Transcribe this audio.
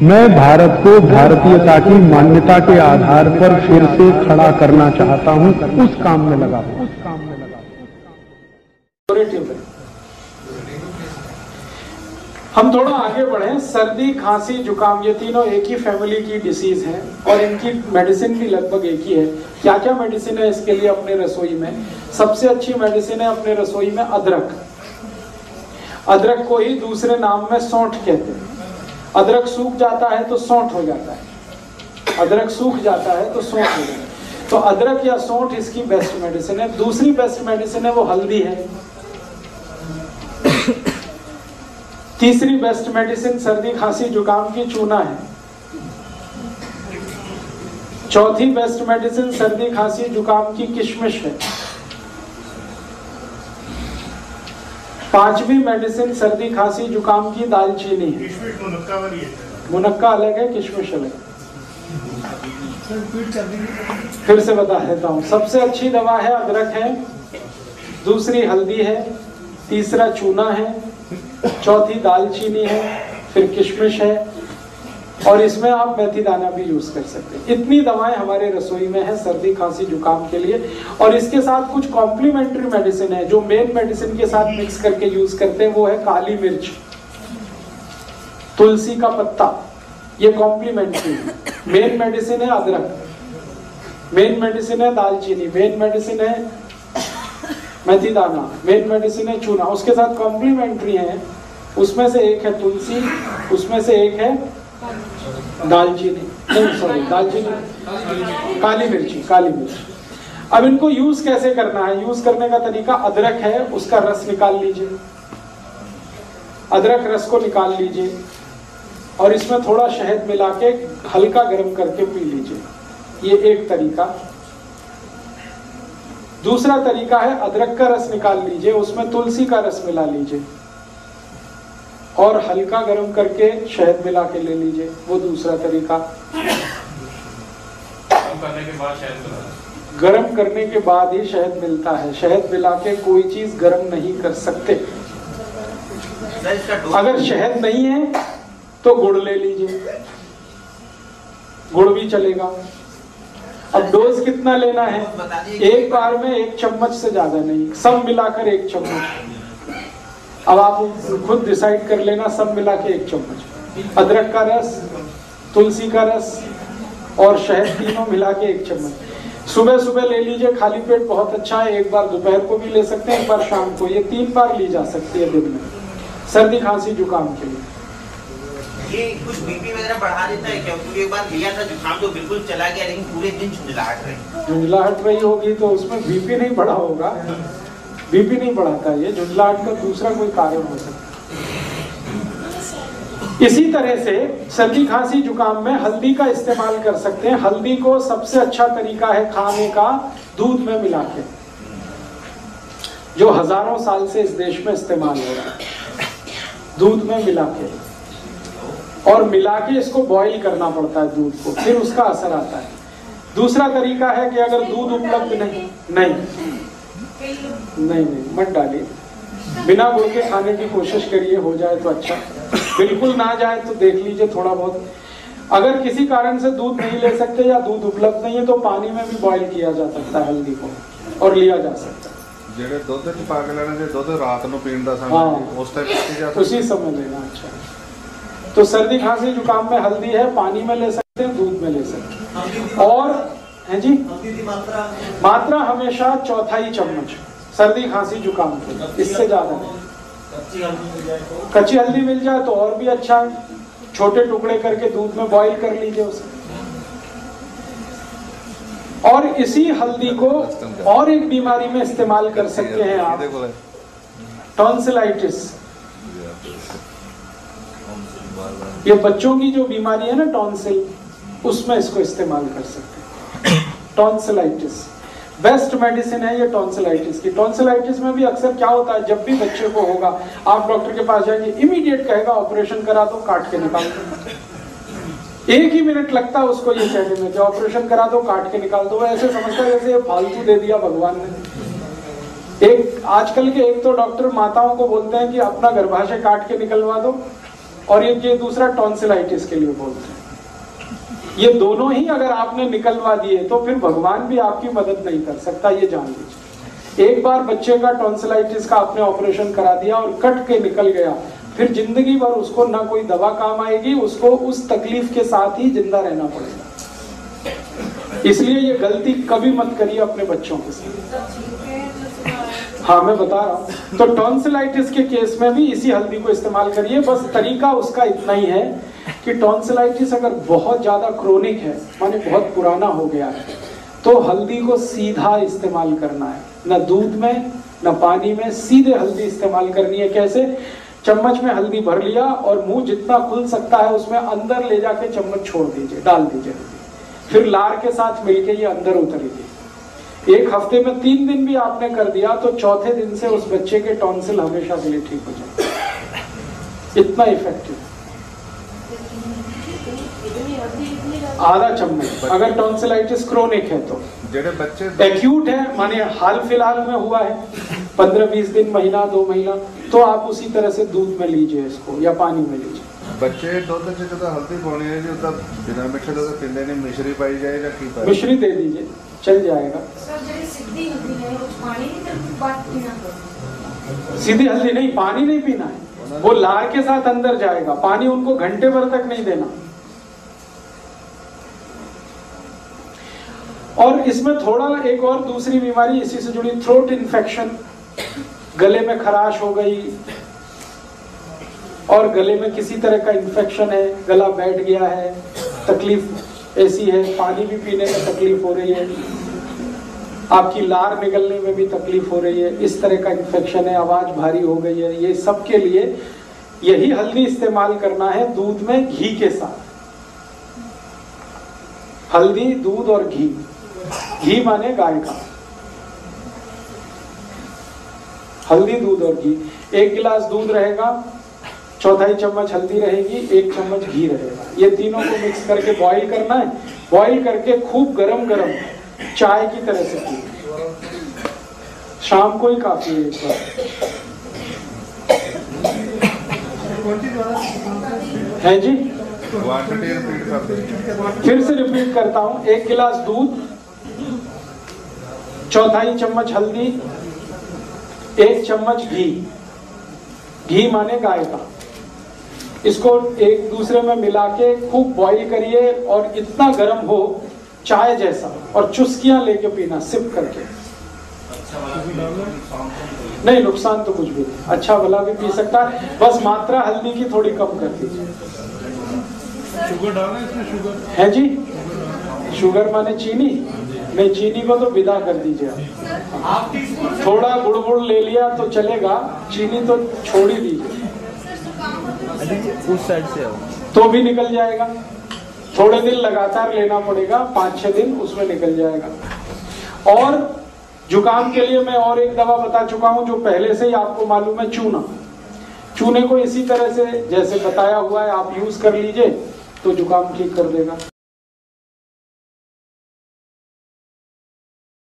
मैं भारत को भारतीयता की मान्यता के आधार पर फिर से खड़ा करना चाहता हूं, उस काम में लगा हूं। हम थोड़ा आगे बढ़े। सर्दी, खांसी, जुकाम, ये तीनों एक ही फैमिली की डिसीज हैं और इनकी मेडिसिन भी लगभग एक ही है। क्या क्या मेडिसिन है इसके लिए अपने रसोई में? सबसे अच्छी मेडिसिन है अपने रसोई में अदरक। अदरक को ही दूसरे नाम में सौंठ कहते हैं। अदरक सूख जाता है तो सौंठ हो जाता है, अदरक सूख जाता है तो सौंठ हो जाता है। तो अदरक या सौंठ इसकी बेस्ट मेडिसिन है। दूसरी बेस्ट मेडिसिन है वो हल्दी है। तीसरी बेस्ट मेडिसिन सर्दी, खांसी, जुकाम की चूना है। चौथी बेस्ट मेडिसिन सर्दी, खांसी, जुकाम की किशमिश है। पांचवी मेडिसिन सर्दी, खांसी, जुकाम की दालचीनी है। मुनक्का अलग है, किशमिश अलग। फिर से बता देता हूँ। सबसे अच्छी दवा है अदरक है, दूसरी हल्दी है, तीसरा चूना है, चौथी दालचीनी है, फिर किशमिश है और इसमें आप मेथी दाना भी यूज कर सकते हैं। इतनी दवाएं हमारे रसोई में है सर्दी, खांसी, जुकाम के लिए। और इसके साथ कुछ कॉम्प्लीमेंट्री मेडिसिन है जो मेन मेडिसिन के साथ मिक्स करके यूज करते हैं। वो है काली मिर्च, तुलसी का पत्ता, ये कॉम्प्लीमेंट्री है। मेन मेडिसिन है अदरक, मेन मेडिसिन है दालचीनी, मेन मेडिसिन है मेथी दाना, मेन मेडिसिन है चूना। उसके साथ कॉम्प्लीमेंट्री है, उसमें से एक है तुलसी, उसमें से एक है दालचीनी, नहीं सॉरी दालचीनी, काली मिर्ची, काली मिर्च। अब इनको यूज कैसे करना है? यूज करने का तरीका, अदरक है उसका रस निकाल लीजिए, अदरक रस को निकाल लीजिए और इसमें थोड़ा शहद मिला के हल्का गर्म करके पी लीजिए। ये एक तरीका। दूसरा तरीका है अदरक का रस निकाल लीजिए, उसमें तुलसी का रस मिला लीजिए और हल्का गर्म करके शहद मिला के ले लीजिए। वो दूसरा तरीका। गर्म करने के बाद ही शहद मिलता है, शहद मिला के कोई चीज गर्म नहीं कर सकते। अगर शहद नहीं है तो गुड़ ले लीजिए, गुड़ भी चलेगा। अब डोज कितना लेना है? एक बार में 1 चम्मच से ज्यादा नहीं, सब मिलाकर 1 चम्मच। अब आप खुद डिसाइड कर लेना, सब मिला के 1 चम्मच। अदरक का रस, तुलसी का रस और शहद तीनों मिला के 1 चम्मच। सुबह सुबह ले लीजिए, खाली पेट बहुत अच्छा है। एक बार दोपहर को भी ले सकते हैं, एक बार शाम को। ये 3 बार ली जा सकती है दिन में, सर्दी, खांसी, जुकाम के लिए। ये कुछ बीपी वगैरह बढ़ा देता है क्या? क्योंकि एक बार लिया था जुकाम तो बिल्कुल चला गया, लेकिन पूरे दिन झुंझलाहट रही। झुंझलाहट रही होगी तो उसमें बीपी नहीं बढ़ा होगा। बीपी नहीं बढ़ाता, ये झुंझलाहट का दूसरा कोई कारण हो सकता है। इसी तरह से सर्दी, खांसी, जुकाम में हल्दी का इस्तेमाल कर सकते हैं। हल्दी को सबसे अच्छा तरीका है खाने का दूध में मिला के, जो हजारों साल से इस देश में इस्तेमाल हो रहा है। दूध में मिला के और मिला के इसको बॉईल करना पड़ता है दूध को, फिर उसका असर आता है। दूसरा तरीका है कि अगर दूध उपलब्ध नहीं मत डालिए, बिना गुड़ के खाने की कोशिश करिए, हो जाए तो अच्छा, बिल्कुल ना जाए तो देख लीजिए थोड़ा बहुत। अगर किसी कारण से दूध नहीं ले सकते या दूध उपलब्ध नहीं है तो पानी में भी बॉईल किया जा सकता है हल्दी को और लिया जा सकता है। ਜਿਹੜੇ ਦੁੱਧ ਚ ਪਾ ਕੇ ਲੈਣੇ ਤੇ ਦੁੱਧ ਰਾਤ ਨੂੰ ਪੀਣ ਦਾ समय उस टाइप पी जा सकता है, उसी समय लेना। अच्छा, तो सर्दी, खांसी, जुकाम में हल्दी है, पानी में ले सकते हैं, दूध में ले सकते हैं। और है जी, मात्रा हमेशा 1/4 चम्मच सर्दी, खांसी, जुकाम के, इससे ज्यादा नहीं। कच्ची हल्दी मिल जाए तो और भी अच्छा है। छोटे टुकड़े करके दूध में बॉईल कर लीजिए उसे। और इसी हल्दी को और एक बीमारी में इस्तेमाल कर सकते हैं आप, टॉन्सिलाइटिस। ये बच्चों की जो बीमारी है ना टॉन्सिल, उसमें इसको इस्तेमाल कर सकते हैं। टॉन्सिलाइटिस बेस्ट मेडिसिन है ये टॉन्सिलाइटिस की। टॉन्सिलाइटिस में भी अक्सर क्या होता है, जब भी बच्चे को होगा आप डॉक्टर के पास जाएंगे, इमीडिएट कहेगा ऑपरेशन करा दो, काट के निकाल दो। 1 ही मिनट लगता है उसको ये कहने में कि ऑपरेशन करा दो, काट के निकाल दो। ऐसे समझता है जैसे फालतू दे दिया भगवान ने। एक आजकल के एक तो डॉक्टर माताओं को बोलते हैं कि अपना गर्भाशय काट के निकलवा दो और ये दूसरा टॉन्सिलाइटिस के लिए बोलते हैं। ये दोनों ही अगर आपने निकलवा दिए तो फिर भगवान भी आपकी मदद नहीं कर सकता, ये जान लीजिए। एक बार बच्चे का टॉन्सिलाइटिस का आपने ऑपरेशन करा दिया और कट के निकल गया, फिर जिंदगी भर उसको ना कोई दवा काम आएगी, उसको उस तकलीफ के साथ ही जिंदा रहना पड़ेगा। इसलिए ये गलती कभी मत करिए अपने बच्चों के साथ। हाँ मैं बता रहा हूँ। तो टॉन्सिलाइटिस के केस में भी इसी हल्दी को इस्तेमाल करिए। बस तरीका उसका इतना ही है कि टॉन्सिलाइटिस अगर बहुत ज्यादा क्रोनिक है, माने बहुत पुराना हो गया है, तो हल्दी को सीधा इस्तेमाल करना है, न दूध में न पानी में, सीधे हल्दी इस्तेमाल करनी है। कैसे? चम्मच में हल्दी भर लिया और मुंह जितना खुल सकता है उसमें अंदर ले जाके चम्मच छोड़ दीजिए, डाल दीजिए, फिर लार के साथ मिलके ये अंदर उतरेगी। एक हफ्ते में 3 दिन भी आपने कर दिया तो चौथे दिन से उस बच्चे के टॉन्सिल हमेशा के लिए ठीक हो जाए। इतना इफेक्टिव। आधा चम्मच अगर टॉन्सिलाइटिस क्रोनिक है तो। जेडे बच्चे एक्यूट है, माने हाल फिलहाल में हुआ है 15-20 दिन, महीना 2 महीना, तो आप उसी तरह से दूध में लीजिए इसको या पानी में लीजिए। बच्चे दूध जो हल्दी पानी है जो तब बिना मिठे तो पीने नहीं, मिश्री पाई जाएगा की पाई? मिश्री दे दीजिए, चल जाएगा। सीधी हल्दी नहीं, पानी नहीं पीना है, वो लार के साथ अंदर जाएगा। पानी उनको घंटे भर तक नहीं देना। और इसमें थोड़ा एक और दूसरी बीमारी इसी से जुड़ी, थ्रोट इन्फेक्शन, गले में खराश हो गई और गले में किसी तरह का इन्फेक्शन है, गला बैठ गया है, तकलीफ ऐसी है, पानी भी पीने में तकलीफ हो रही है, आपकी लार निकलने में भी तकलीफ हो रही है, इस तरह का इन्फेक्शन है, आवाज भारी हो गई है, ये सब के लिए यही हल्दी इस्तेमाल करना है दूध में घी के साथ। हल्दी, दूध और घी। घी माने गाय का। हल्दी, दूध और घी। 1 गिलास दूध रहेगा, 1/4 चम्मच हल्दी रहेगी, 1 चम्मच घी रहेगा। ये तीनों को मिक्स करके बॉईल करना है। बॉईल करके खूब गरम गरम चाय की तरह से पी। शाम को ही काफी है एक बार। है जी, फिर से रिपीट करता हूं। 1 गिलास दूध, 1/4 चम्मच हल्दी, 1 चम्मच घी। घी माने गाय का। इसको एक दूसरे में मिला के खूब बॉईल करिए और इतना गर्म हो चाय जैसा, और चुस्कियां लेके पीना, सिप करके। नहीं, नुकसान तो कुछ भी नहीं, अच्छा भला भी पी सकता है, बस मात्रा हल्दी की थोड़ी कम कर दीजिए। शुगर डालना है इसमें? शुगर है जी, शुगर माने चीनी? नहीं, चीनी को तो विदा कर दीजिए आप। थोड़ा गुड़ ले लिया तो चलेगा, चीनी तो छोड़ ही दीजिए। उस साइड से तो भी निकल जाएगा। थोड़े दिन लगातार लेना पड़ेगा, 5-6 दिन उसमें निकल जाएगा। और जुकाम के लिए मैं और एक दवा बता चुका हूं जो पहले से ही आपको मालूम है, चूना। चूने को इसी तरह से जैसे बताया हुआ है आप यूज कर लीजिए तो जुकाम ठीक कर देगा।